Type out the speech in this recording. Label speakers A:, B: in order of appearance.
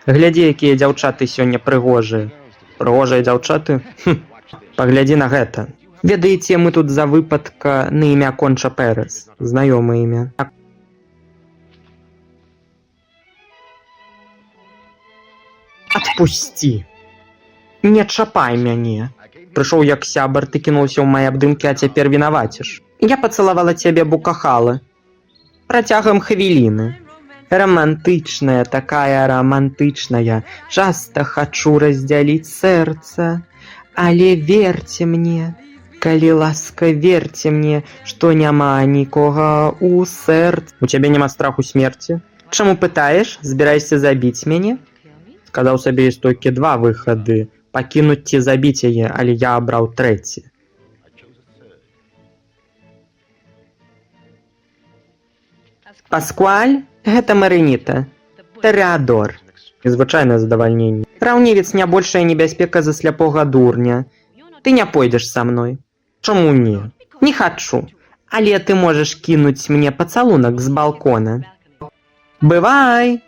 A: Глядзі, якія дзяўчаты сёння прыгожыя. Прыгожыя дзяўчаты? Паглядзі на гэта. Ведаеце, мы тут за выпадка на імя Конча Пэрэс. Знаёмае імя. Адпусці. Не чапай мяне. Прыйшоў як сябар, ты кінуўся ў мае абдымкі, а цяпер вінаваціш. Я пацалавала цябе букахала. Працягам хвіліны. Романтычная, такая романтычная. Часта хачу раздзяліць сэрца. Але верце мне, калі ласка, верце мне, што няма нікога ў сэрцы. У цябе няма страху смерці? Чаму пытаеш? Збіраешся забіць мяне? Сказаў сабе ёсць толькі два выхады. Пакінуць ці забіць яе, але я абраў трэці. Паскуаль? Гэта Марыніта. Тарэадор. Незвычайнае задавальненне. Раўнівец не большая небяспека за сляпога дурня. Ты не пойдзеш са мной. Чаму не? Не хачу. Але ты можаш кінуць мне пацалунак з балкона. Бывай!